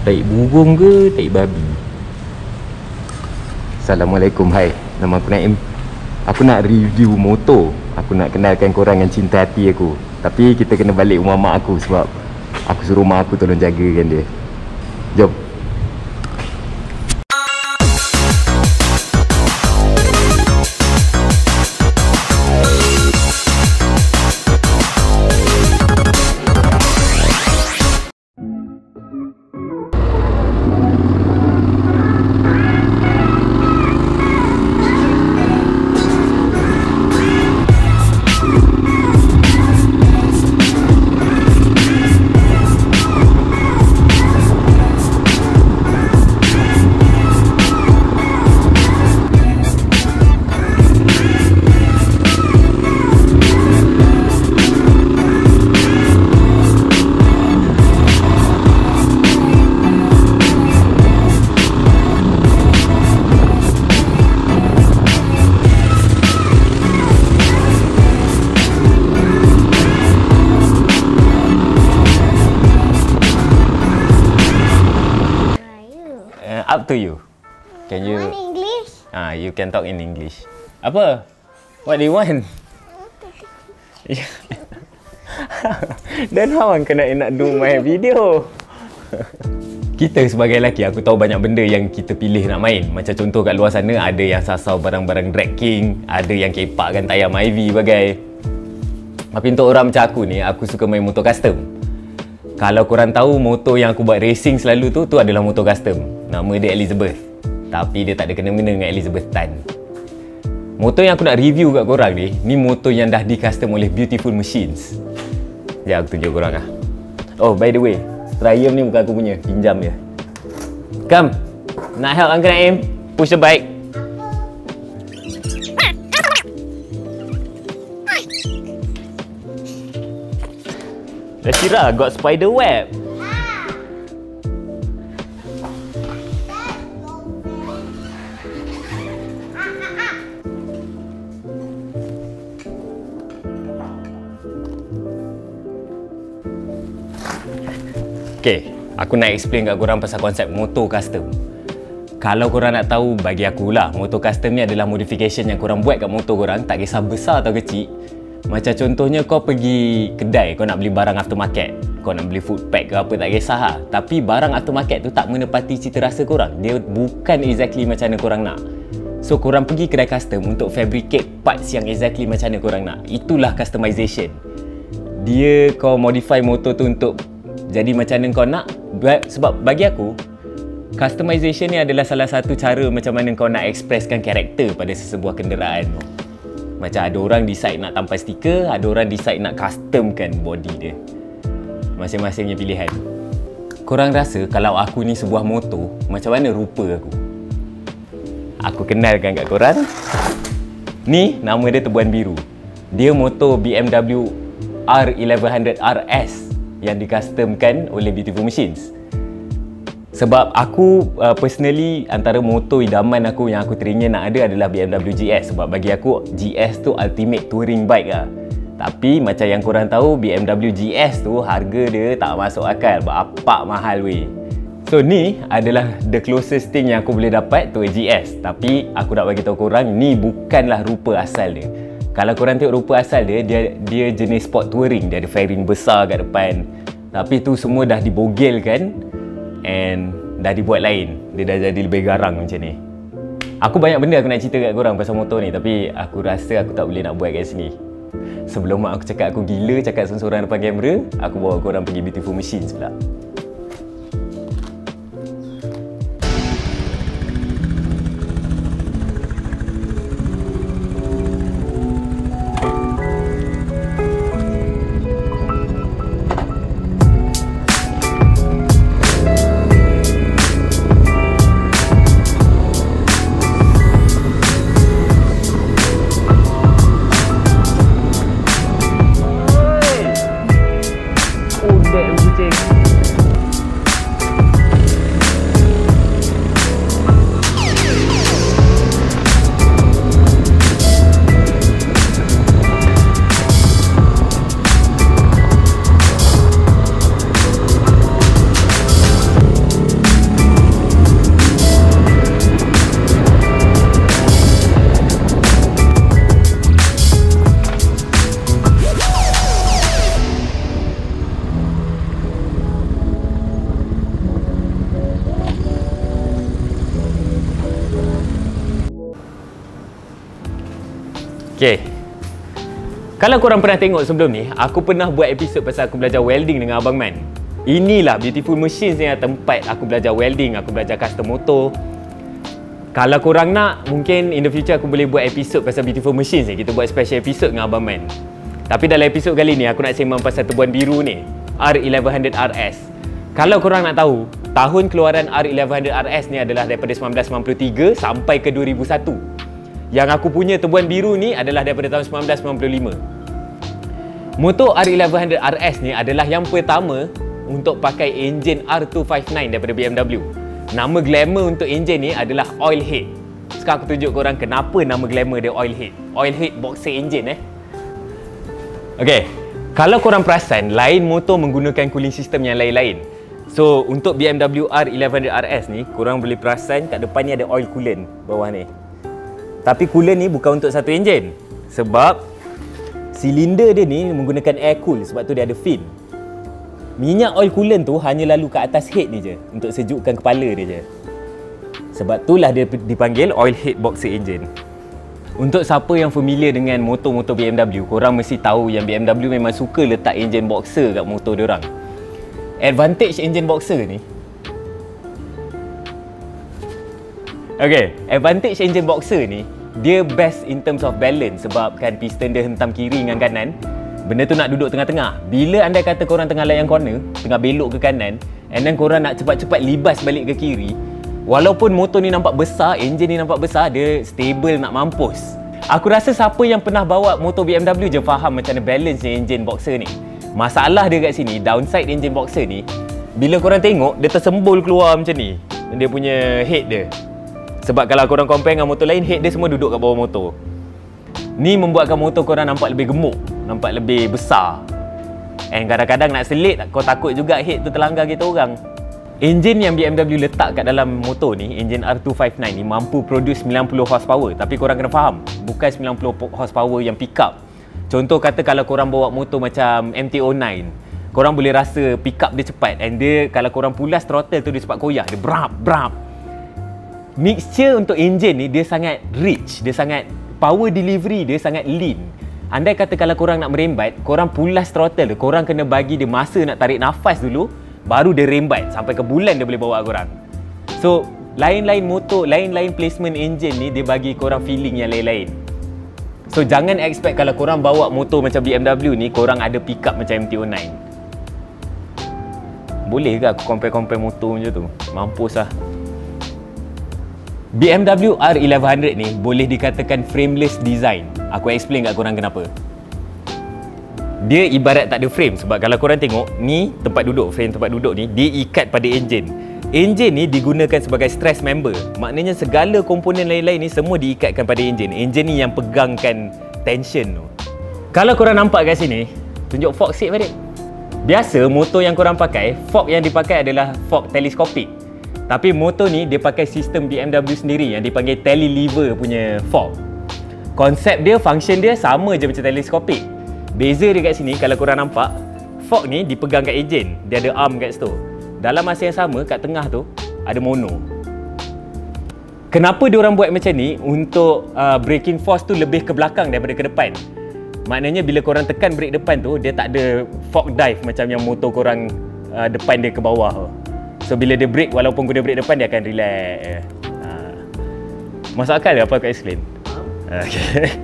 tahi burung ke tahi babi? Assalamualaikum, hai. Nama aku Naim. Aku nak review motor. Aku nak kenalkan korang yang cinta hati aku. Tapi kita kena balik rumah mak aku sebab aku suruh mak aku tolong jagakan dia. Jom. Up to you. Can you? Want English? You can talk in English. Apa? What do you want? Then how kena nak do my video? Kita sebagai lelaki, aku tahu banyak benda yang kita pilih nak main. Macam contoh kat luar sana, ada yang sasau barang-barang drag king, ada yang kepakkan tayar Myvi bagai. Tapi untuk orang macam aku ni, aku suka main motor custom. Kalau korang tahu, motor yang aku buat racing selalu tu adalah motor custom. Nama dia Elizabeth. Tapi dia tak ada kena-mena dengan Elizabeth Tan. Motor yang aku nak review kat korang ni motor yang dah di custom oleh Beautiful Machines. Sekejap aku tunjuk korang lah. Oh, by the way, Triumph ni bukan aku punya, pinjam je. Come, nak help Uncle Naim? Push the bike. Shira got spider web. Okay, aku nak explain kat korang pasal konsep motor custom. Kalau korang nak tahu, bagi aku lah, motor custom ni adalah modification yang korang buat kat motor korang, tak kisah besar atau kecil. Macam contohnya kau pergi kedai, kau nak beli barang aftermarket, kau nak beli food pack ke apa, tak kisah lah. Tapi barang aftermarket tu tak menepati cita rasa korang. Dia bukan exactly macam mana korang nak. So korang pergi kedai custom untuk fabricate parts yang exactly macam mana korang nak. Itulah customization. Dia kau modify motor tu untuk jadi macam mana kau nak. Sebab bagi aku, customization ni adalah salah satu cara macam mana kau nak expresskan karakter pada sesebuah kenderaan. Macam ada orang decide nak tampal stiker, ada orang decide nak customkan body dia. Masing-masingnya pilihan. Korang rasa kalau aku ni sebuah motor, macam mana rupa aku? Aku kenalkan kat korang. Ni nama dia Tebuan Biru. Dia motor BMW R1100 RS yang dicustomkan oleh Beautiful Machines. Sebab aku personally, antara motor idaman aku yang aku teringin nak ada adalah BMW GS. Sebab bagi aku GS tu ultimate touring bike lah. Tapi macam yang korang tahu, BMW GS tu harga dia tak masuk akal. Bapak mahal weh. So ni adalah the closest thing yang aku boleh dapat to a GS. Tapi aku nak bagi tahu korang, ni bukanlah rupa asal dia. Kalau korang tengok rupa asal dia, dia jenis sport touring. Dia ada fairing besar kat depan. Tapi tu semua dah dibogelkan and dah dibuat lain. Dia dah jadi lebih garang macam ni. Aku banyak benda aku nak cerita kat korang pasal motor ni, tapi aku rasa aku tak boleh nak buat kat sini. Sebelum mak aku cakap aku gila cakap seorang depan kamera, aku bawa korang pergi Beautiful Machines pula. Kucing. Okay. Kalau korang pernah tengok sebelum ni, aku pernah buat episod pasal aku belajar welding dengan Abang Man. Inilah Beautiful Machines yang tempat aku belajar welding, aku belajar custom motor. Kalau korang nak, mungkin in the future aku boleh buat episod pasal Beautiful Machines ni. Kita buat special episod dengan Abang Man. Tapi dalam episod kali ni, aku nak sembang pasal Tebuan Biru ni, R1100 RS. Kalau korang nak tahu, tahun keluaran R1100 RS ni adalah daripada 1993 sampai ke 2001. Yang aku punya Tebuan Biru ni adalah daripada tahun 1995. Motor R1100 RS ni adalah yang pertama untuk pakai enjin R259 daripada BMW. Nama glamour untuk enjin ni adalah oil head. Sekarang aku tunjuk korang kenapa nama glamour dia oil head. Oil head boxer engine Okay, kalau korang perasan, lain motor menggunakan cooling system yang lain-lain. So, untuk BMW R1100 RS ni, korang boleh perasan kat depan ni ada oil coolant bawah ni. Tapi coolant ni bukan untuk satu enjin. Sebab silinder dia ni menggunakan air cool, sebab tu dia ada fin. Minyak oil coolant tu hanya lalu kat atas head ni je untuk sejukkan kepala dia je. Sebab itulah dia dipanggil oil head boxer engine. Untuk siapa yang familiar dengan motor-motor BMW, korang mesti tahu yang BMW memang suka letak engine boxer kat motor diorang. Advantage engine boxer ni, advantage engine boxer ni, dia best in terms of balance sebab kan piston dia hentam kiri dengan kanan. Benda tu nak duduk tengah-tengah. Bila andai kata korang tengah layan corner, tengah belok ke kanan, and then korang nak cepat-cepat libas balik ke kiri, walaupun motor ni nampak besar, enjin ni nampak besar, dia stable nak mampus. Aku rasa siapa yang pernah bawa motor BMW je faham macam mana balance engine boxer ni. Masalah dia kat sini, downside engine boxer ni, bila korang tengok, dia tersembul keluar macam ni, dia punya head dia. Sebab kalau korang compare dengan motor lain, head dia semua duduk kat bawah motor. Ni membuatkan motor korang nampak lebih gemuk, nampak lebih besar. And kadang-kadang nak selit, kau takut juga head tu terlanggar kita orang. Enjin yang BMW letak kat dalam motor ni, enjin R259 ni, mampu produce 90 horsepower. Tapi korang kena faham, bukan 90 horsepower yang pick up. Contoh kata kalau korang bawa motor macam MT-09, korang boleh rasa pick up dia cepat. And dia, kalau korang pulas throttle tu, dia cepat koyak, dia brap. Mixture untuk enjin ni dia sangat rich, dia sangat power delivery dia sangat lean. Andai kata kalau korang nak merembat, korang pulas throttle, korang kena bagi dia masa nak tarik nafas dulu, baru dia rembat sampai ke bulan dia boleh bawa korang. So, lain-lain motor, lain-lain placement enjin ni dia bagi korang feeling yang lain-lain. So, jangan expect kalau korang bawa motor macam BMW ni, korang ada pick up macam MT-09. Boleh ke aku compare motor macam tu? Mampus lah. BMW R1100 ni boleh dikatakan frameless design. Aku explain kat korang kenapa. Dia ibarat tak ada frame. Sebab kalau korang tengok, ni tempat duduk, frame tempat duduk ni, dia ikat pada enjin. Enjin ni digunakan sebagai stress member. Maknanya segala komponen lain-lain ni semua diikatkan pada enjin. Enjin ni yang pegangkan tension tu. Kalau korang nampak kat sini, tunjuk fork sikit balik. Biasa motor yang korang pakai, fork yang dipakai adalah fork teleskopik. Tapi motor ni dia pakai sistem BMW sendiri yang dipanggil telelever punya fork. Konsep dia, function dia sama je macam teleskopik. Beza dia kat sini, kalau korang nampak, fork ni dipegang kat enjin. Dia ada arm kat situ. Dalam masa yang sama, kat tengah tu ada mono. Kenapa diorang buat macam ni? Untuk braking force tu lebih ke belakang daripada ke depan. Maknanya bila korang tekan brake depan tu, dia tak ada fork dive macam yang motor korang depan dia ke bawah. So bila dia brake, walaupun guna brake depan, dia akan relax. Masuk akal ke apa aku explain? Okay.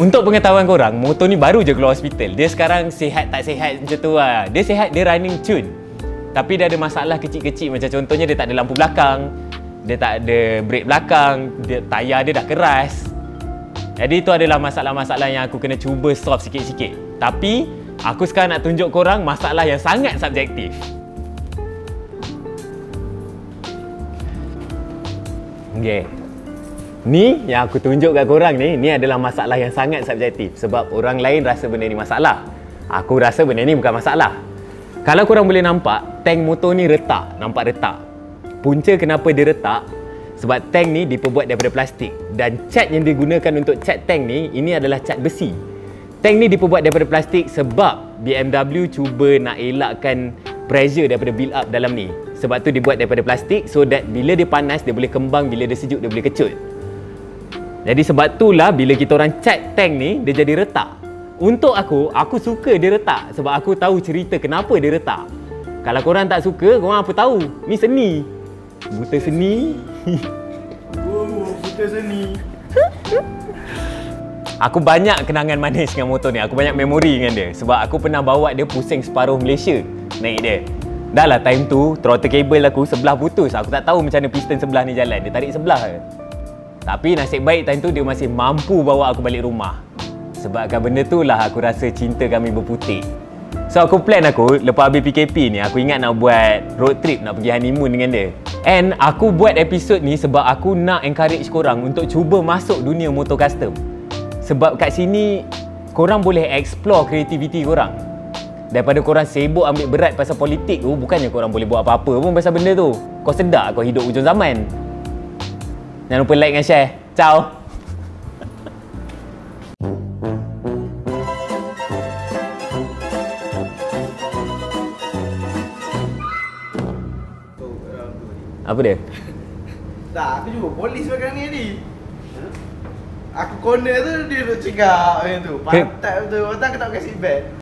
Untuk pengetahuan korang, motor ni baru je keluar hospital. Dia sekarang sihat tak sihat macam tu lah. Dia sihat, dia running tune. Tapi dia ada masalah kecil-kecil. Macam contohnya dia tak ada lampu belakang, dia tak ada brake belakang, tayar dia dah keras. Jadi itu adalah masalah-masalah yang aku kena cuba solve sikit-sikit. Tapi aku sekarang nak tunjuk korang masalah yang sangat subjektif. Okay. Ni yang aku tunjuk kat korang ni adalah masalah yang sangat subjektif. Sebab orang lain rasa benda ni masalah, aku rasa benda ni bukan masalah. Kalau korang boleh nampak, tank motor ni retak, nampak retak. Punca kenapa dia retak, sebab tank ni diperbuat daripada plastik. Dan cat yang digunakan untuk cat tank ni, ini adalah cat besi. Tank ni diperbuat daripada plastik sebab BMW cuba nak elakkan pressure daripada build up dalam ni. Sebab tu dibuat daripada plastik, so that bila dia panas dia boleh kembang, bila dia sejuk dia boleh kecut. Jadi sebab itulah bila kita orang cat tank ni, dia jadi retak. Untuk aku suka dia retak sebab aku tahu cerita kenapa dia retak. Kalau korang tak suka, korang apa tahu? Ni seni. Buta seni. Buta seni. Aku banyak kenangan manis dengan motor ni. Aku banyak memori dengan dia. Sebab aku pernah bawa dia pusing separuh Malaysia naik dia. Dah lah time tu, throttle cable aku sebelah putus. Aku tak tahu macam mana piston sebelah ni jalan. Dia tarik sebelah je. Tapi nasib baik time tu dia masih mampu bawa aku balik rumah. Sebabkan benda tu lah aku rasa cinta kami berputik. So aku plan aku, lepas habis PKP ni, aku ingat nak buat road trip, nak pergi honeymoon dengan dia. And aku buat episod ni sebab aku nak encourage korang untuk cuba masuk dunia motor custom. Sebab kat sini, korang boleh explore kreativiti korang. Daripada korang sibuk ambil berat pasal politik tu, bukannya korang boleh buat apa-apa pun pasal benda tu. Kau sedar kau hidup hujung zaman. Jangan lupa like dan share. Ciao! Apa dia? Tak, aku jumpa polis sekarang ni. Aku corner tu, dia duduk cakap macam tu. Pantat betul, aku tak kasi bag.